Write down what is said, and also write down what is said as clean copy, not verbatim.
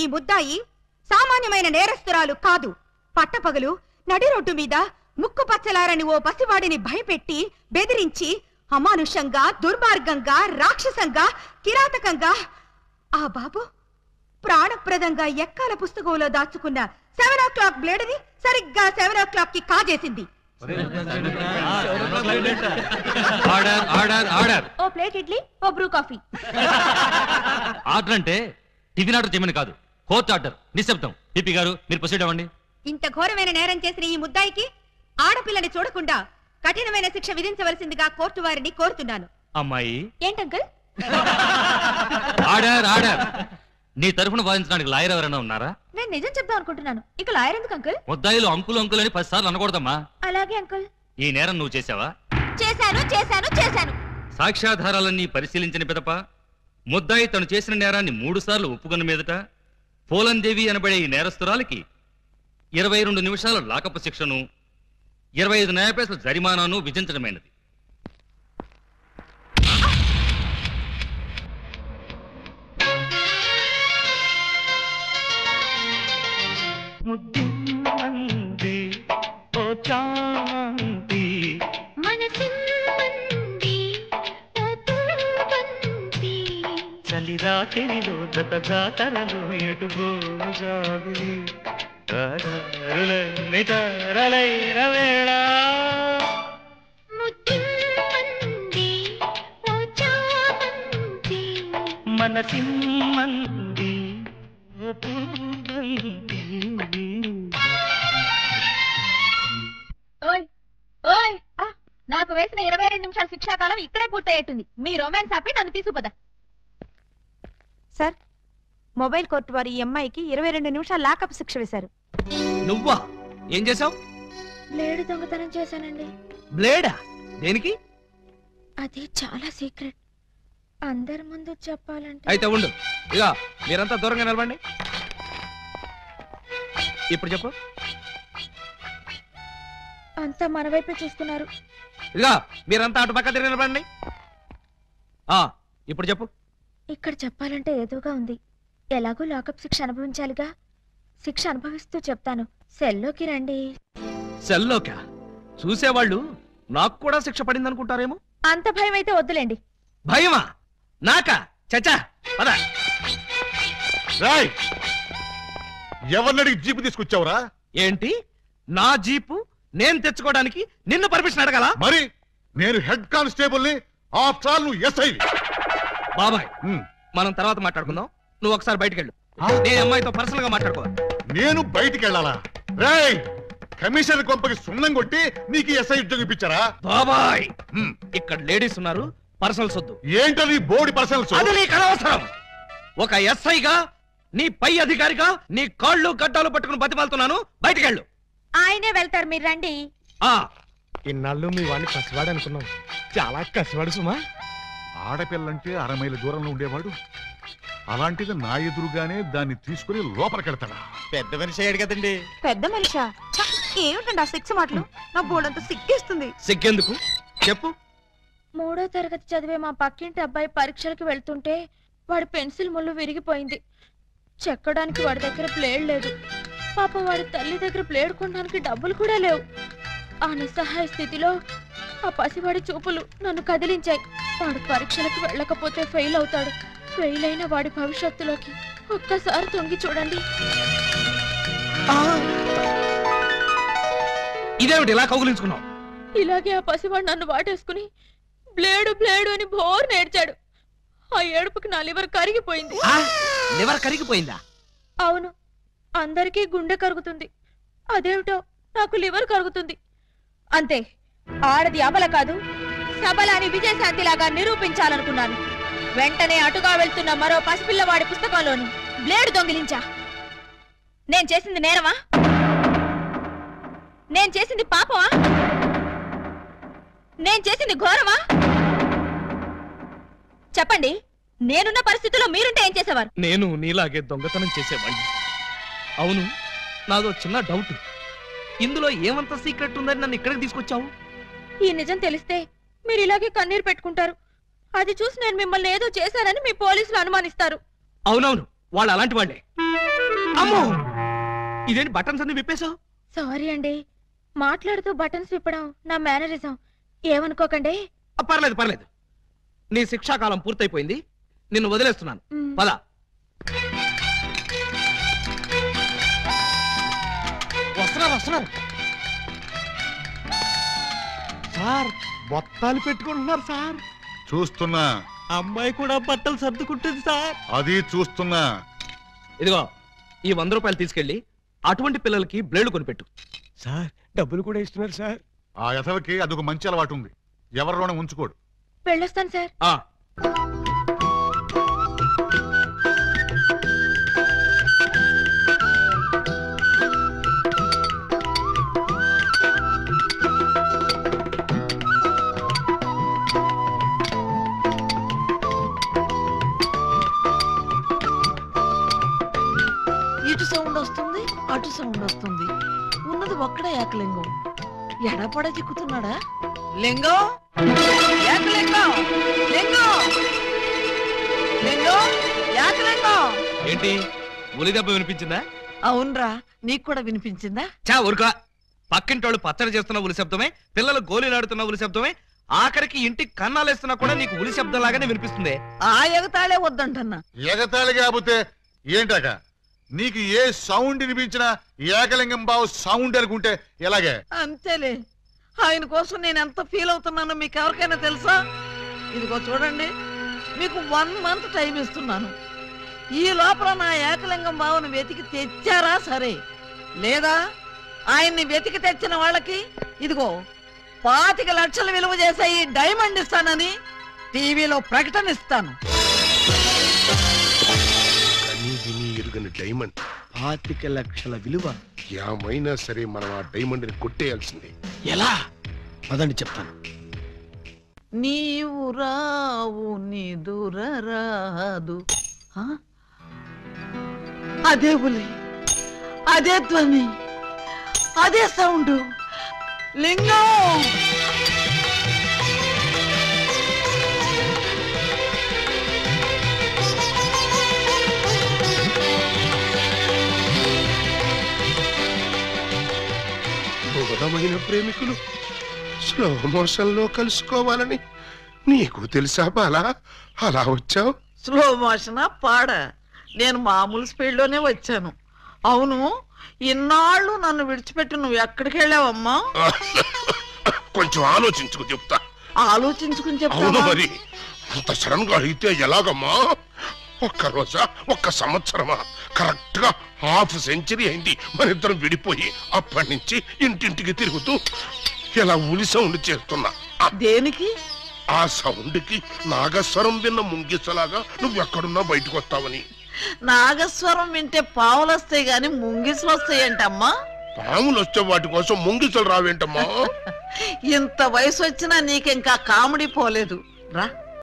ఈ ముద్దాయి సామాన్యమైన నేరస్తురాలు కాదు. పట్టపగలు నడి రోడ్డు మీద ముక్కు పచ్చలారని ఓ పసివాడిని భయపెట్టి బెదిరించి అమానుషంగా, దుర్మార్గంగా, రాక్షసంగా, కిరాతకంగా ఆ బాబు ప్రాణప్రదంగా ఎక్కాల పుస్తకంలో దాచుకున్న 7 o'clock బ్లేడ్ని సరిగ్గా 7 o'clock కి కాజేసింది. ఓ ప్లేట్ ఇడ్లీ, ఓ బ్రూ కాఫీ. ఆర్డర్ అంటే టిఫిన్ ఆర్డర్ చేయమని కాదు, కోర్టు ఆర్డర్. నిశ్శబ్దం. పిపి గారు మీరు ప్రొసీడ్ అవ్వండి. ఇంత ఘోరమైన నేరం చేసిన ఈ ముద్దాయికి ఆడపిల్లని చూడకుండా కఠినమైన శిక్ష విధించవలసిందిగా కోర్టు వారిని కోరుతున్నాను. అమ్మాయి ఏంటంకల్? Order order. నీ తరఫున వాదించడానికి లాయర్ ఎవరైనా ఉన్నారా? నేను నిజం చెప్దాం అనుకుంటున్నాను. ఇక లాయర్ ఎందుకు అంకుల్? ముద్దాయిలు అంకులు అంకుల్ అని 10 సార్లు అనకూడదమ్మా. అలాగే అంకుల్. ఈ నేరం నువ్వు చేసావా? చేశాను చేశాను చేశాను. సాక్ష్యాధారాలన్నీ పరిశీలించిన పిదప ముద్దాయి తను చేసిన నేరాన్ని 3 సార్లు ఒప్పుకున్న మీదట పోలన్ దేవి అనబడే ఈ నేరస్తురాలికి 22 నిమిషాల లాకపు శిక్షను 25 న్యాయ పైసల జరిమానాను విధించడమైనది. చలిరాత్రిలో జతగా తరలు ఎటుగోజాగులి తరలైన వేళ మనసిమ్మంది నాకు వేసిన 22 నిమిషాల శిక్షాకాలం ఇక్కడే పూర్తయ్యేట్టుంది. మీ రొమాన్స్ ఆపి నన్ను తీసుకుపోదా. సార్, మొబైల్ కోర్టు వారు ఈ అమ్మాయికి 22 నిమిషాల లాకప్ శిక్ష వేశారు. నువ్వా? ఏం చేసావు? బ్లేడ్ దొంగతనం చేశానండి. బ్లేడా? దేనికి? అది చాలా సీక్రెట్. అందరి ముందు చెప్పాలంటే. అయితే ఉండు. ఇక మీరంతా దూరంగా నిలబండి. ఇప్పుడు చెప్పు. అంతా మన వైపే చూస్తున్నారు. ఇక మీరంతా అటు పక్క తిరిగి నిలబండి. ఇప్పుడు చెప్పు. ఇక్కడ చెప్పాలంటే ఏదోగా ఉంది. ఎలాగో లాకప్ శిక్ష అనుభవించాలిగా. శిక్ష అనుభవిస్తూ చెప్తాను. సెల్లోకి రండి. సెల్లోకా? చూసేవాళ్ళు నాకు కూడా శిక్ష పడింది అనుకుంటారేమో. అంత భయం అయితే వద్దులేండి. భయమా? నాకా? చచ్చా పద. ఎవరినడికి జీపు తీసుకొచ్చావురా? ఏంటి? నా జీపు నేను తెచ్చుకోవడానికి నిన్ను పర్మిషన్ అడగాల? మరి నేను హెడ్ కానిస్టేబుల్ ని. ఆఫ్టర్ ఆల్ నువ్వు ఎస్ఐ. బాబాయ్, మనం తర్వాత మాట్లాడుకుందాం. నువ్వు ఒకసారి బయటికి వెళ్ళు. నేను అమ్మాయితో పర్సనల్ గా మాట్లాడుకో. నేను బయటికి వెళ్ళాలా? రేయ్, కమిషనర్ కొంపకి సున్నం కొట్టి నీకు ఎస్ఐ ఉద్యోగం ఇప్పించారా? బాబాయ్, ఇక్కడ లేడీస్ ఉన్నారు. పర్సనల్స్ వద్దు. ఏంటది బోడి పర్సనల్స్? అది నీకు అనవసరం. ఒక ఎస్ఐగా, నీ పై అధికారిగా నీ కాళ్ళు గడ్డాలు పట్టుకుని బతిమాలుతున్నాను. బయటికి వెళ్ళు. ఆయనే వెళ్తారు, మీరు రండి. ఇన్నాళ్ళు మీ వాడిని కసివాడు అనుకున్నాం. చాలా కసివాడు సుమా. ఆడపిల్లంటే 6 మైళ్ళ దూరంలో ఉండేవాడు. అలాంటిది నా ఎదురుగానే దాన్ని తీసుకుని లోపలికెళ్తాడా? పెద్ద మనిషి అయ్యాడు కదండి. పెద్ద మనిషా? ఏమిటండి ఆ శిక్ష మాటలు? నా బోర్డంతా సిగ్గేస్తుంది. సిగ్గెందుకు చెప్పు. 3వ తరగతి చదివే మా పక్కింటి అబ్బాయి పరీక్షలకు వెళ్తుంటే వాడి పెన్సిల్ ముళ్ళు విరిగిపోయింది. చెక్కడానికి వాడి దగ్గర ప్లేడ్ లేదు. పాప వాడి తల్లి దగ్గర ప్లేడ్ కొనడానికి డబ్బులు కూడా లేవు. ఆ నిస్సహాయ స్థితిలో ఆ పసివాడి చూపులు నన్ను కదిలించాయి. వాడు పరీక్షలకు వెళ్ళకపోతే ఫెయిల్ అవుతాడు. ఫెయిల్ అయిన వాడి భవిష్యత్తులోకి ఒక్కసారి తొంగి చూడండి. ఇదేమిటి ఇలా కౌగులించుకున్నావు? ఇలాగే ఆ పసివాడు నన్ను వాటేసుకుని బ్లేడు బ్లేడు అని బోర్ నేర్చాడు. ఆ ఏడుపుకి నా లివర్ కరిగిపోయింది. లివర్ కరిగిపోయిందా? అవును, అందరికీ గుండె కరుగుతుంది. అదేమిటో నాకు లివర్ కరుగుతుంది. అంతే. ఆడది అబల కాదు, సబల అని విజయశాంతిలాగా నిరూపించాలనుకున్నాను. వెంటనే అటుగా వెళ్తున్న మరో పసిపిల్లవాడి పుస్తకంలోని బ్లేడు దొంగిలించా. నేను చేసింది నేరమా? నేను చేసింది పాపమా? నేను చేసింది ఘోరమా? చెప్పండి. నేనున్న పరిస్థితుల్లో మీరుంటే ఏం చేసేవారు? నేను నీలాగే దొంగతనం చేసేవాడిని. అవును, నాదో చిన్న డౌట్. ఇందులో ఏమంత సీక్రెట్ ఉందని నన్ను ఇక్కడికి తీసుకొచ్చావు? ఈ నిజం తెలిస్తే మీరు ఇలాగే కన్నీరు పెట్టుకుంటారు. అది చూసి నేను మిమ్మల్ని ఏదో చేశానని మీ పోలీసులు అనుమానిస్తారు. అవునవును, వాళ్ళు అలాంటి వాళ్ళే. అమ్మో ఇదేంటి బటన్స్ అన్ని విప్పేశావు? సారీ అండి, మాట్లాడుతూ బటన్స్ విప్పడం నా మేనరిజం, ఏమనుకోకండి. పర్లేదు పర్లేదు, నీ శిక్షాకాలం పూర్తయిపోయింది, నిన్ను వదిలేస్తున్నాను. పద. వస్తున్నారు సార్, బొత్తాలు పెట్టుకుంటున్నారు సార్. చూస్తున్నా. అమ్మాయి కూడా బట్టలు సర్దుకుంటుంది సార్. అది చూస్తున్నా. ఇదిగో ఈ 100 రూపాయలు తీసుకెళ్లి అటువంటి పిల్లలకి బ్లేడ్లు కొనిపెట్టు. సార్, డబ్బులు కూడా ఇస్తున్నారు సార్. ఆ యథవకి అదొక మంచి అలవాటు ఉంది, ఎవరిలోనే ఉంచుకోడు. వెళ్ళొస్తాను సార్. ఇటు సౌండ్ వస్తుంది, అటు సౌండ్ వస్తుంది. ఉన్నది ఒక్కడే ఏకలింగం. ఎడపడ చిక్కుతున్నాడా? లింగం, ఏకలింగం, లింగం, లింగం, ఏకలింగం. ఏంటి ఉలి దెబ్బ వినిపించిందా? అవునరా, నీకు కూడా వినిపించిందా? చా ఊరుకా. పక్కింటోళ్ళు పచ్చడి చేస్తున్న ఉలి శబ్దమే, పిల్లలు గోలీలాడుతున్న ఉలి శబ్దమే, ఆఖరికి ఇంటికి కన్నాలేస్తున్నా కూడా నీకు ఉలి శబ్దం లాగానే వినిపిస్తుంది. ఆ ఎగతాళే వద్దంటన్నా. ఎగతాళి కాకపోతే ఏంటాక? నీకు ఏ సౌండ్ వినిపించినా ఏకలింగం బావు సౌండ్ అనుకుంటే ఎలాగే? అంతేలే, ఆయన కోసం నేను ఎంత ఫీల్ అవుతున్నానో మీకు ఎవరికైనా తెలుసా? ఇదిగో చూడండి, మీకు 1 మంత్ టైం ఇస్తున్నాను. ఈ లోపల నా ఏకలింగం బావును వెతికి తెచ్చారా సరే, లేదా ఆయన్ని వెతికి తెచ్చిన వాళ్ళకి ఇదిగో 25 లక్షలు విలువ చేసే ఈ డైమండ్ ఇస్తానని టీవీలో ప్రకటన ఇస్తాను. డైమండ్ 25 లక్షల విలువ. ఏమైనా సరే మనం ఆ డైమండ్ ని కొట్టేయాల్సిందే. ఎలా? పదండి చెప్తాను. నీవు రావు నిదురరాదు. అదే ఉలి, అదే ధ్వని, అదే సౌండ్. లింగం, బోధమైన ప్రేమికులు స్లో మోషన్ లో కలుసుకోవాలని నీకు తెలుసా బాలా? అలా వచ్చావు? స్లో మోషనా పాడ? నేను మామూలు స్పీడ్ లోనే వచ్చాను. అవును, ఇన్నాళ్ళు నన్ను విడిచిపెట్టి నువ్వు ఎక్కడికి వెళ్ళావమ్మా? కొంచెం ఆలోచించుకు చెప్తా. ఆలోచించుకుని అవును చెప్తావా? మరి అంత సడన్ గా అడిగితే ఎలాగమ్మా? 1 రోజా, 1 సంవత్సరమా? కరెక్ట్ గా ½ సెంచరీ అయింది మన ఇద్దరం విడిపోయి. అప్పటి నుంచి ఇంటింటికి తిరుగుతూ ఇలా ఉలి సౌండ్ చేస్తున్నా. దేనికి? ఆ సౌండ్ కి నాగస్వరం విన్న ముంగిసలాగా నువ్వెక్కడున్నా బయటకు వస్తావని. నాగస్వరం వింటే పావులు వస్తాయి గాని ముంగిసులు వస్తాయంటమ్మా. పాములు వచ్చే వాటి కోసం ముంగిసలు రావేంటమ్మా? ఇంత వయసు వచ్చినా నీకింకా కామెడీ పోలేదు. రా